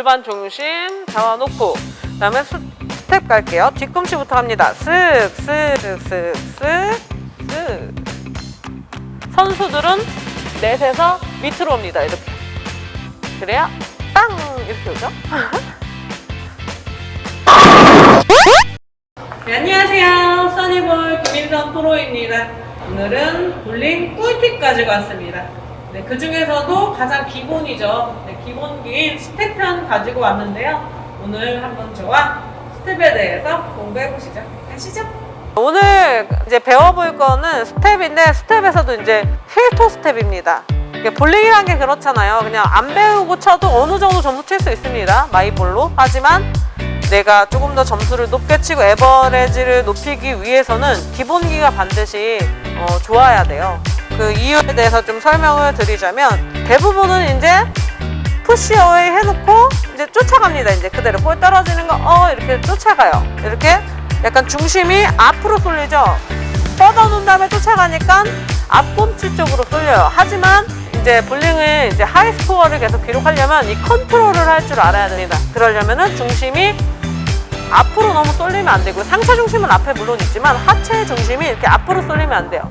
골반 중심 잡아놓고 그 다음에 스텝 갈게요. 뒤꿈치부터 합니다. 쓱쓱쓱쓱쓱. 선수들은 넷에서 밑으로 옵니다. 이렇게. 그래야 땅! 이렇게 오죠? 네, 안녕하세요. 써니볼 김민선 프로입니다. 오늘은 볼링 꿀팁 가지고 왔습니다. 네, 그 중에서도 가장 기본이죠. 네, 기본기인 스텝 편 가지고 왔는데요. 오늘 한번 저와 스텝에 대해서 공부해 보시죠. 가시죠. 오늘 이제 배워볼 거는 스텝인데 스텝에서도 이제 힐토 스텝입니다. 볼링이란 게 그렇잖아요. 그냥 안 배우고 쳐도 어느 정도 점수 칠 수 있습니다. 마이볼로. 하지만 내가 조금 더 점수를 높게 치고 에버리지를 높이기 위해서는 기본기가 반드시 좋아야 돼요. 그 이유에 대해서 좀 설명을 드리자면 대부분은 이제 푸시 어웨이 해놓고 이제 쫓아갑니다. 이제 그대로 볼 떨어지는 거 이렇게 쫓아가요. 이렇게 약간 중심이 앞으로 쏠리죠. 뻗어놓은 다음에 쫓아가니까 앞꿈치 쪽으로 쏠려요. 하지만 이제 볼링을 이제 하이 스코어를 계속 기록하려면 이 컨트롤을 할 줄 알아야 됩니다. 그러려면은 중심이 앞으로 너무 쏠리면 안 되고 상체 중심은 앞에 물론 있지만 하체 중심이 이렇게 앞으로 쏠리면 안 돼요.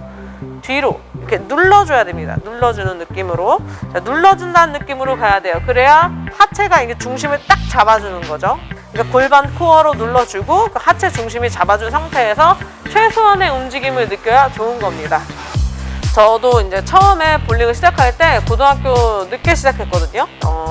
뒤로 이렇게 눌러줘야 됩니다. 눌러주는 느낌으로. 자, 눌러준다는 느낌으로 가야 돼요. 그래야 하체가 이게 중심을 딱 잡아주는 거죠. 그러니까 골반 코어로 눌러주고 그 하체 중심이 잡아준 상태에서 최소한의 움직임을 느껴야 좋은 겁니다. 저도 이제 처음에 볼링을 시작할 때 고등학교 늦게 시작했거든요.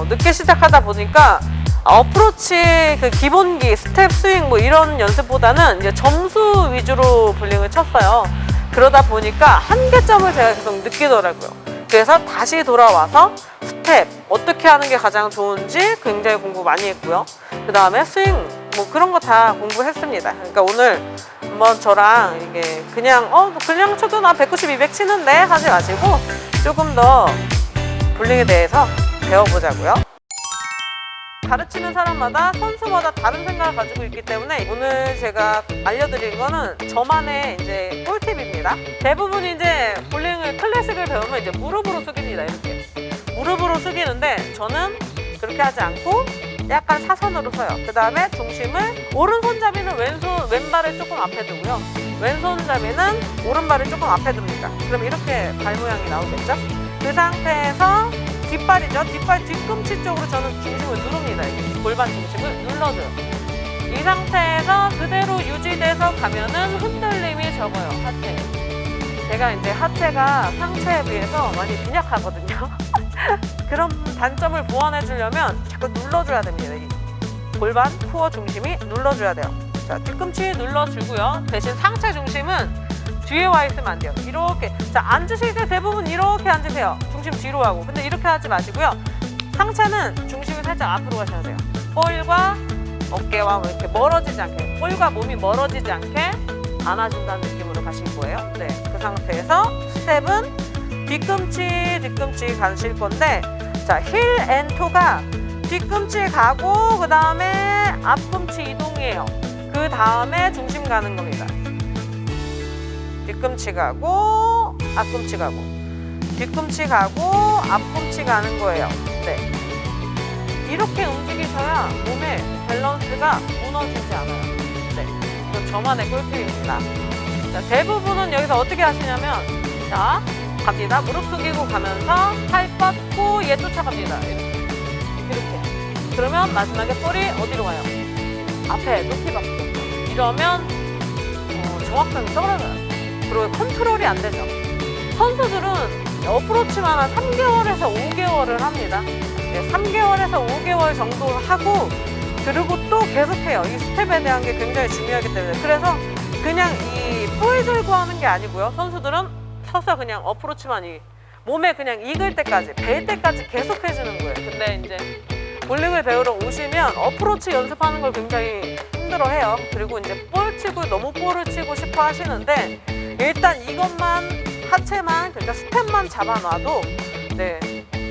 늦게 시작하다 보니까 어프로치 그 기본기, 스텝 스윙 뭐 이런 연습보다는 이제 점수 위주로 볼링을 쳤어요. 그러다 보니까 한계점을 제가 계속 느끼더라고요. 그래서 다시 돌아와서 스텝 어떻게 하는 게 가장 좋은지 굉장히 공부 많이 했고요. 그 다음에 스윙 뭐 그런 거 다 공부했습니다. 그러니까 오늘 한번 저랑 이게 그냥 쳐도 나 190, 200 치는데 하지 마시고 조금 더 볼링에 대해서 배워보자고요. 가르치는 사람마다 선수마다 다른 생각을 가지고 있기 때문에 오늘 제가 알려드릴 거는 저만의 이제 꿀팁입니다. 대부분 이제 볼링을 클래식을 배우면 이제 무릎으로 숙입니다. 이렇게 무릎으로 숙이는데 저는 그렇게 하지 않고 약간 사선으로 서요. 그 다음에 중심을 오른손잡이는 왼발을 조금 앞에 두고요. 왼손잡이는 오른발을 조금 앞에 둡니다. 그럼 이렇게 발 모양이 나오겠죠? 그 상태에서 뒷발이죠. 뒷발 뒤꿈치 쪽으로 저는 중심을 누릅니다. 이렇게 골반 중심을 눌러줘요. 이 상태에서 그대로 유지돼서 가면은 흔들림이 적어요. 하체. 제가 이제 하체가 상체에 비해서 많이 빈약하거든요. 그런 단점을 보완해 주려면 자꾸 눌러줘야 됩니다. 이 골반 코어 중심이 눌러줘야 돼요. 자, 뒤꿈치 눌러주고요. 대신 상체 중심은 뒤에 와 있으면 안 돼요. 이렇게. 자, 앉으실 때 대부분 이렇게 앉으세요. 중심 뒤로 하고. 근데 이렇게 하지 마시고요. 상체는 중심이 살짝 앞으로 가셔야 돼요. 볼과 어깨와 이렇게 멀어지지 않게, 볼과 몸이 멀어지지 않게 안아준다는 느낌으로 가실 거예요. 네, 그 상태에서 스텝은 뒤꿈치 가실 건데, 자, 힐 앤 토가 뒤꿈치 가고 그 다음에 앞꿈치 이동이에요. 그 다음에 중심 가는 겁니다. 뒤꿈치 가고 앞꿈치 가고 뒤꿈치 가고 앞꿈치 가는 거예요. 네, 이렇게 움직이셔야 몸의 밸런스가 무너지지 않아요. 네, 이건 저만의 꿀팁입니다. 자, 대부분은 여기서 어떻게 하시냐면 자, 갑니다. 무릎 숙이고 가면서 팔 뻗고 얘 쫓아갑니다. 이렇게. 그러면 마지막에 볼이 어디로 가요? 앞에 높이 받고. 이러면 정확성이 떨어져요. 그리고 컨트롤이 안 되죠. 선수들은 어프로치만 한 3개월에서 5개월을 합니다. 네, 3개월에서 5개월 정도 하고 그리고 또 계속해요. 이 스텝에 대한 게 굉장히 중요하기 때문에. 그래서 그냥 이 볼 들고 하는 게 아니고요. 선수들은 서서 그냥 어프로치만 몸에 그냥 익을 때까지, 벨 때까지 계속 해주는 거예요. 근데 이제 볼링을 배우러 오시면 어프로치 연습하는 걸 굉장히 힘들어해요. 그리고 이제 볼 치고 너무 볼을 치고 싶어 하시는데 일단 이것만 하체만 그러니까 스텝만 잡아놔도 네,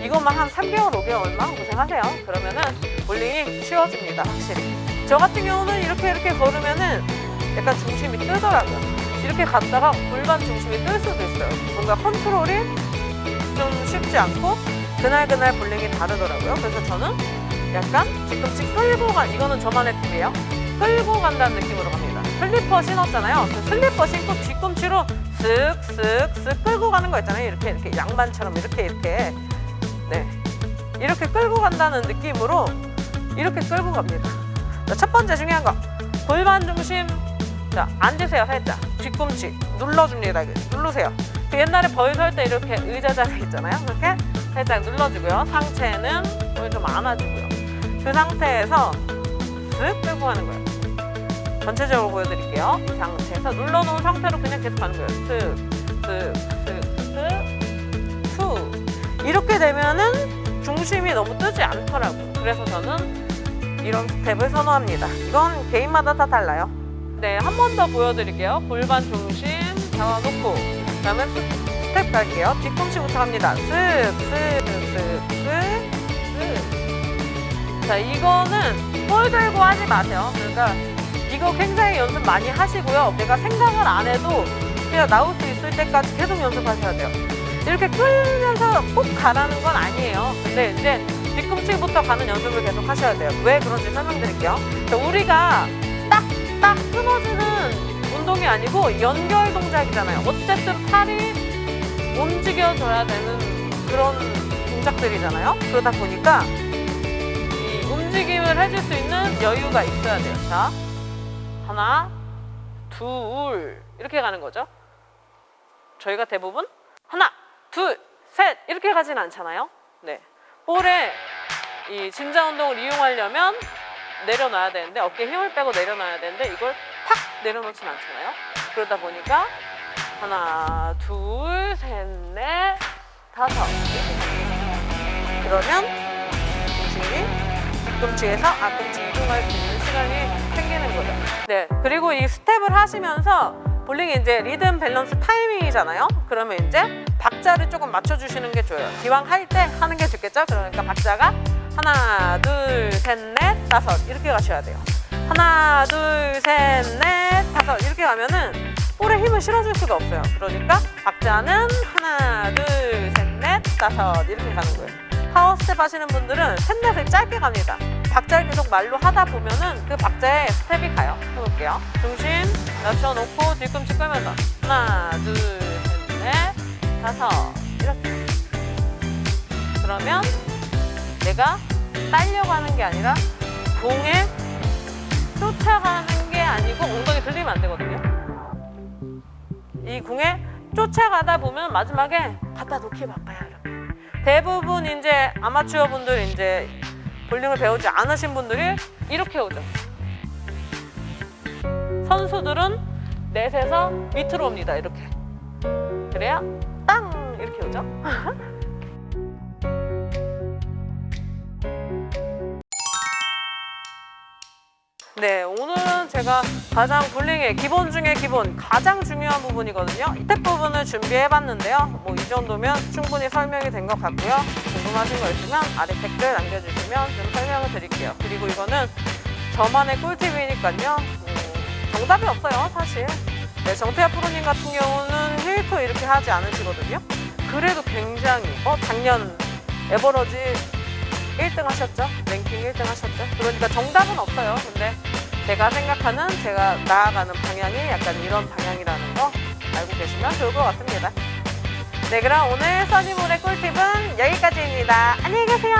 이것만 한 3개월, 5개월만 고생하세요. 그러면은 볼링이 쉬워집니다. 확실히. 저 같은 경우는 이렇게 걸으면은 약간 중심이 뜨더라고요. 이렇게 갔다가 골반 중심이 뜰 수도 있어요. 뭔가 컨트롤이 좀 쉽지 않고 그날 볼링이 다르더라고요. 그래서 저는 약간 뒤꿈치 끌고 이거는 저만의 팁이에요. 끌고 간다는 느낌으로 갑니다. 슬리퍼 신었잖아요. 그 슬리퍼 신고 뒤꿈치로 쓱쓱쓱 끌고 가는 거 있잖아요. 이렇게 양반처럼 이렇게 네, 이렇게 끌고 간다는 느낌으로 이렇게 끌고 갑니다. 자, 첫 번째 중요한 거, 골반 중심. 자, 앉으세요. 살짝 뒤꿈치 눌러줍니다. 누르세요. 그 옛날에 벌 설 때 이렇게 의자 자세 있잖아요. 그렇게 살짝 눌러주고요. 상체는 오늘 좀 안아주고요. 그 상태에서 쓱 끌고 가는 거예요. 전체적으로 보여드릴게요. 이 상태에서 눌러놓은 상태로 그냥 계속 가는 거예요. 툭. 이렇게 되면은 중심이 너무 뜨지 않더라고요. 그래서 저는 이런 스텝을 선호합니다. 이건 개인마다 다 달라요. 네, 한 번 더 보여드릴게요. 골반 중심 잡아놓고 그다음에 스텝 갈게요. 뒤꿈치부터 갑니다. 자, 이거는 볼 들고 하지 마세요. 그러니까 이거 굉장히 연습 많이 하시고요. 내가 생각을 안 해도 그냥 나올 수 있을 때까지 계속 연습하셔야 돼요. 이렇게 끌면서 꼭 가라는 건 아니에요. 근데 이제 뒤꿈치부터 가는 연습을 계속 하셔야 돼요. 왜 그런지 설명드릴게요. 우리가 딱 끊어지는 운동이 아니고 연결 동작이잖아요. 어쨌든 팔이 움직여줘야 되는 그런 동작들이잖아요. 그러다 보니까 이 움직임을 해줄 수 있는 여유가 있어야 돼요. 자, 하나, 둘 이렇게 가는 거죠. 저희가 대부분 하나, 둘, 셋 이렇게 가진 않잖아요. 네, 볼에 이 진자 운동을 이용하려면 내려놔야 되는데 어깨에 힘을 빼고 내려놔야 되는데 이걸 팍 내려놓진 않잖아요. 그러다 보니까 하나, 둘, 셋, 넷, 다섯 그러면 중심이 뒤꿈치에서 앞꿈치 이동할 수 있는 시간이 생기는 거죠. 네, 그리고 이 스텝을 하시면서 볼링이 이제 리듬 밸런스 타이밍이잖아요. 그러면 이제 박자를 조금 맞춰주시는 게 좋아요. 기왕 할 때 하는 게 좋겠죠. 그러니까 박자가 하나, 둘, 셋, 넷, 다섯 이렇게 가셔야 돼요. 하나, 둘, 셋, 넷, 다섯 이렇게 가면은 볼에 힘을 실어줄 수가 없어요. 그러니까 박자는 하나, 둘, 셋, 넷, 다섯 이렇게 가는 거예요. 파워 스텝 하시는 분들은 셋, 넷을 짧게 갑니다. 박자를 계속 말로 하다 보면은 그 박자에 스텝이 가요. 해볼게요. 중심 낮춰놓고 뒤꿈치 끌면서 하나, 둘, 셋, 넷, 다섯 이렇게. 그러면 내가 딸려가는 게 아니라 공에 쫓아가는 게 아니고 엉덩이 들리면 안 되거든요. 이 공에 쫓아가다 보면 마지막에 갖다 놓기 바빠요. 이렇게. 대부분 이제 아마추어 분들 이제 볼링을 배우지 않으신 분들이 이렇게 오죠. 선수들은 넷에서 밑으로 옵니다. 이렇게. 그래야 땅 이렇게 오죠. 네, 오늘은 제가 가장 볼링의 기본 중에 기본, 가장 중요한 부분이거든요. 스텝 부분을 준비해봤는데요. 뭐 이 정도면 충분히 설명이 된 것 같고요. 궁금하신 거 있으면 아래 댓글 남겨주시면 좀 설명을 드릴게요. 그리고 이거는 저만의 꿀팁이니까요. 정답이 없어요, 사실. 네, 정태아 프로님 같은 경우는 힐도 이렇게 하지 않으시거든요. 그래도 굉장히 작년 에버러지 1등 하셨죠? 랭킹 1등 하셨죠? 그러니까 정답은 없어요. 근데 제가 생각하는, 제가 나아가는 방향이 약간 이런 방향이라는 거 알고 계시면 좋을 것 같습니다. 네, 그럼 오늘 써니볼의 꿀팁은 여기까지입니다. 안녕히 계세요.